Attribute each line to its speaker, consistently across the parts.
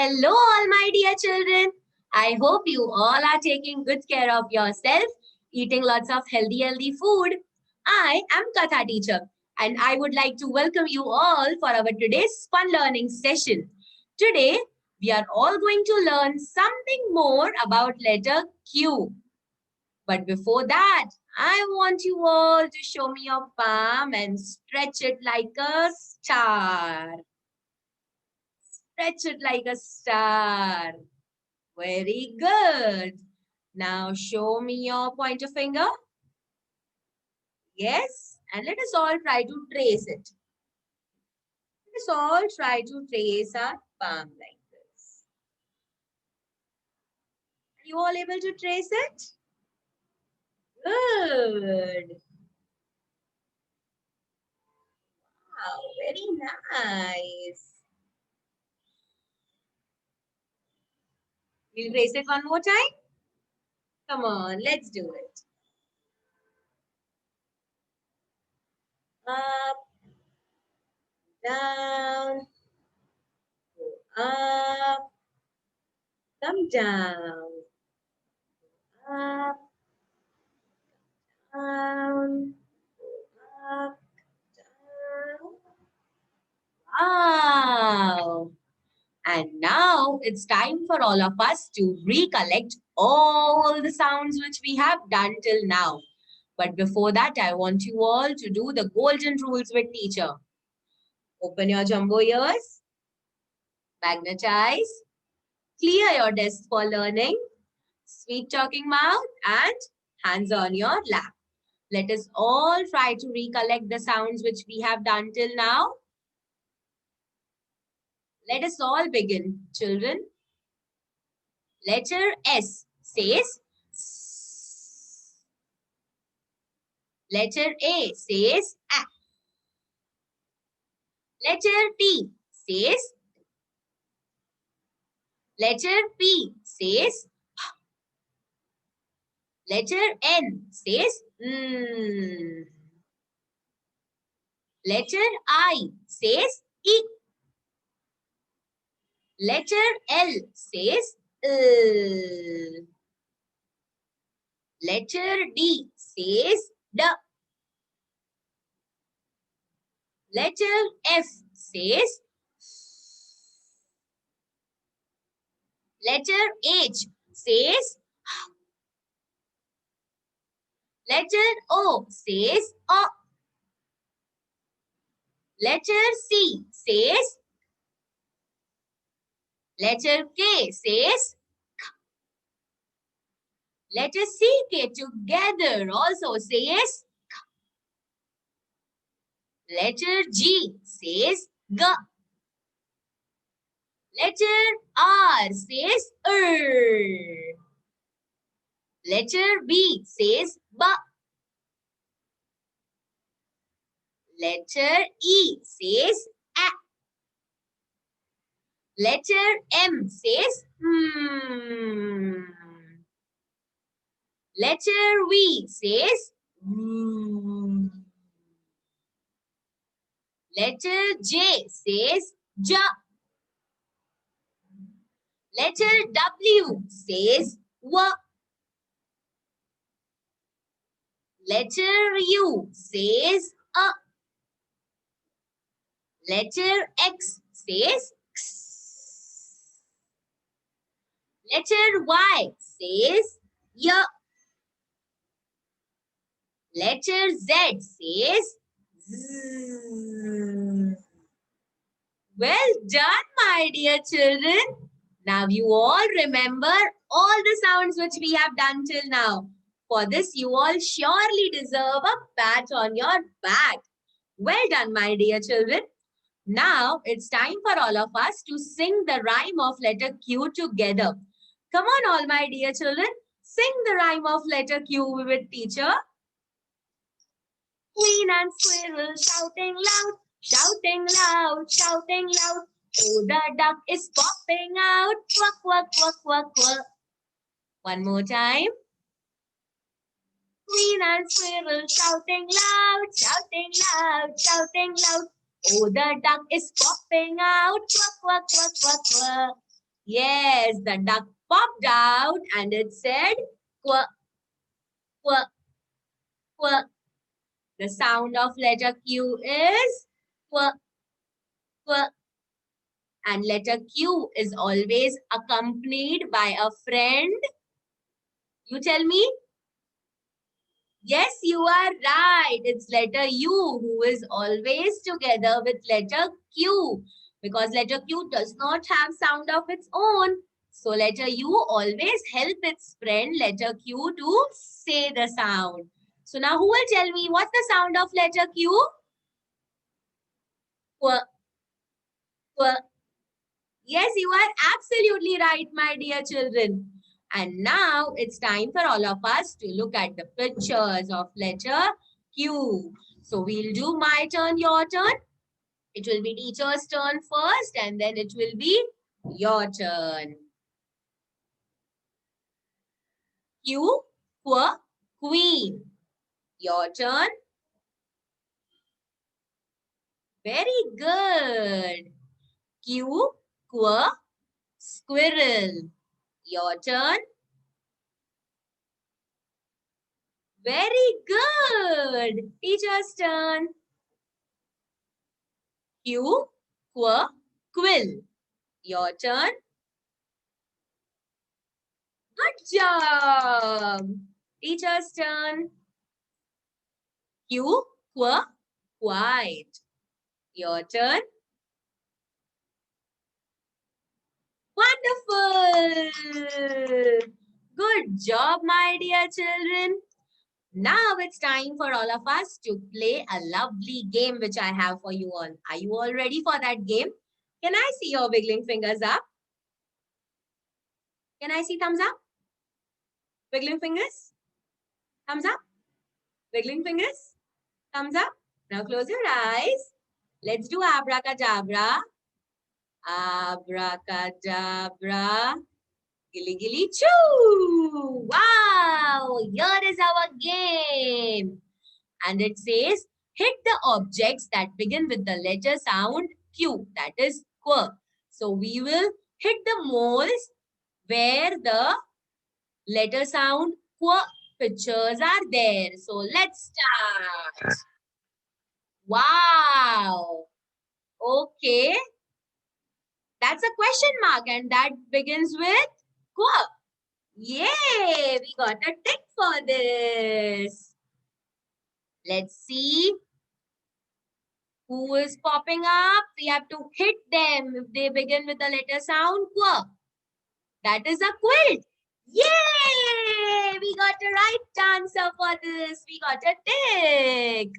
Speaker 1: Hello, all my dear children. I hope you all are taking good care of yourself, eating lots of healthy food. I am Katha teacher, and I would like to welcome you all for our today's fun learning session. Today, we are all going to learn something more about letter Q. But before that, I want you all to show me your palm and stretch it like a star. Stretch it like a star. Very good. Now show me your pointer finger. Yes. And let us all try to trace it. Let us all try to trace our palm like this. Are you all able to trace it? Good. Wow, very nice. We'll trace it one more time. Come on, let's do it. Up, down, go up, come down, up, down, up, down. Wow. And now it's time for all of us to recollect all the sounds which we have done till now. But before that, I want you all to do the golden rules with teacher. Open your jumbo ears, magnetize, clear your desk for learning, sweet talking mouth, and hands on your lap. Let us all try to recollect the sounds which we have done till now. Let us all begin, children. Letter S says S. Letter A says A. Letter T says. Letter P says. Letter N says. Letter I says E. Letter L says Letter D says D. Letter F says. Letter H says. Letter O says O. Letter C says. Letter K says. Letter CK together also says. Letter G says G. Letter R says Letter B says B. Letter E says A. Letter M says Letter V says Letter J says J. Letter W says W. Letter U says A. Letter X says X. Letter Y says Y. Letter Z says Z. Well done, my dear children. Now you all remember all the sounds which we have done till now. For this, you all surely deserve a pat on your back. Well done, my dear children. Now it's time for all of us to sing the rhyme of letter Q together. Come on, all my dear children. Sing the rhyme of letter Q with teacher. Queen and squirrel shouting loud, shouting loud, shouting loud. Oh, the duck is popping out. Quack, quack, quack, quack, quack. One more time. Queen and squirrel shouting loud, shouting loud, shouting loud. Oh, the duck is popping out. Quack, quack, quack, quack, quack. Yes, the duck popped out and it said, quack, quack, quack. The sound of letter Q is quack, quack. And letter Q is always accompanied by a friend. You tell me? Yes, you are right. It's letter U who is always together with letter Q because letter Q does not have sound of its own. So letter U always help its friend letter Q to say the sound. So now who will tell me what's the sound of letter Q? Qu, qu. Yes, you are absolutely right, my dear children. And now it's time for all of us to look at the pictures of letter Q. So we'll do my turn, your turn. It will be teacher's turn first and then it will be your turn. Q, qu, queen. Your turn. Very good. Q, qu, squirrel. Your turn. Very good. Teacher's turn. Q, qu, quill. Your turn. Good job. Teacher's turn. Q, qu, quiet. Your turn. Wonderful. Good job, my dear children. Now it's time for all of us to play a lovely game which I have for you all. Are you all ready for that game? Can I see your wiggling fingers up? Can I see thumbs up? Wiggling fingers? Thumbs up? Wiggling fingers? Thumbs up? Now close your eyes. Let's do abracadabra. Abracadabra. Gilly gilly choo. Wow. Here is our game. And it says, hit the objects that begin with the letter sound Q. That is qu. So we will hit the moles where the letter sound qu pictures are there. So let's start. Wow. Okay. That's a question mark and that begins with qu. Yay. We got a tick for this. Let's see who is popping up. We have to hit them if they begin with the letter sound qu. That is a quilt. Yay! We got a right answer for this. We got a tick.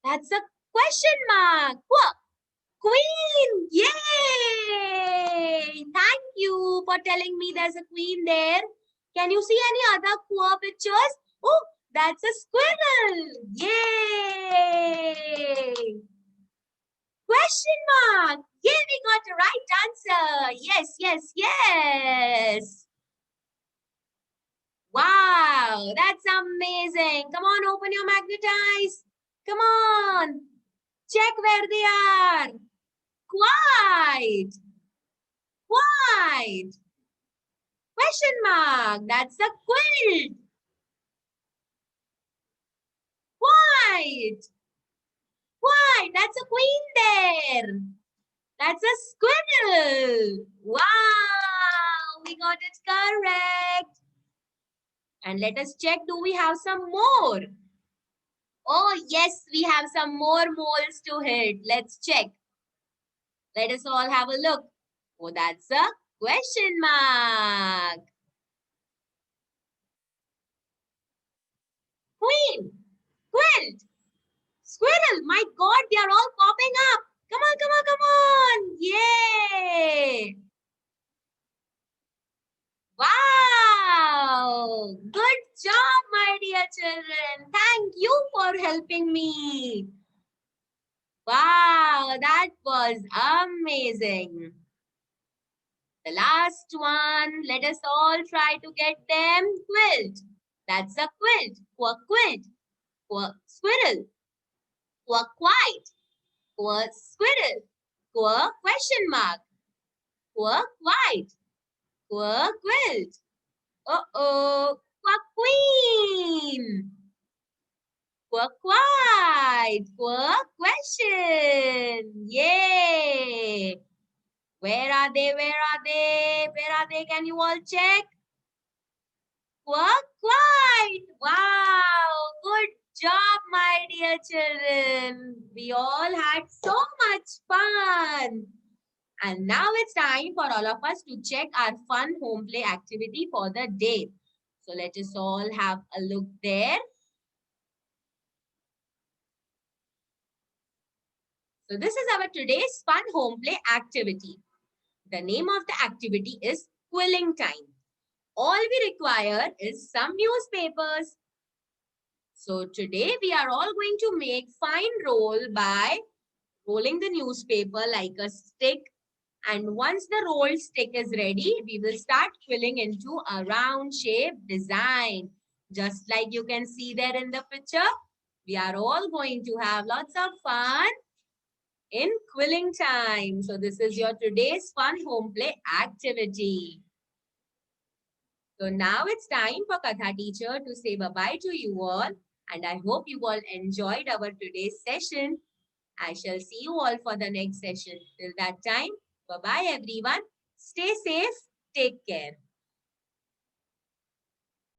Speaker 1: That's a question mark. Qu. Queen! Yay! Thank you for telling me there's a queen there. Can you see any other quo pictures? Oh, that's a squirrel. Yay! Question mark. Yeah, we got the right answer. Yes, yes, yes. Wow, that's amazing. Come on, open your magnet eyes. Come on. Check where they are. Quiet. Quiet. Question mark. That's a quilt. Quiet. Quiet. That's a queen there. That's a squirrel. Wow. We got it correct. And let us check. Do we have some more? Oh, yes. We have some more moles to hit. Let's check. Let us all have a look. Oh, that's a question mark. Queen. Quilt. Squirrel. My God, they are all popping up. Come on, come on, come on. Yay. Wow. Good job, my dear children. Thank you for helping me. Wow, that was amazing. The last one, let us all try to get them. Quilt. That's a quilt. Quack quilt. Quack squirrel. Quack quiet. Quack squirrel. Quack question mark. Quirk white. Quirk quilt. Uh-oh. Quack queen. Quirk white. Quirk question. Yay. Where are they? Where are they? Where are they? Can you all check? Quirk white. Wow. Good job, my dear children. We all had so much fun. And now it's time for all of us to check our fun home play activity for the day. So let us all have a look there. So this is our today's fun home play activity. The name of the activity is quilling time. All we require is some newspapers. So today we are all going to make fine roll by rolling the newspaper like a stick. And once the rolled stick is ready, we will start quilling into a round shape design. Just like you can see there in the picture, we are all going to have lots of fun in quilling time. So this is your today's fun home play activity. So now it's time for Katha teacher to say bye-bye to you all. And I hope you all enjoyed our today's session. I shall see you all for the next session. Till that time, bye-bye everyone. Stay safe. Take care.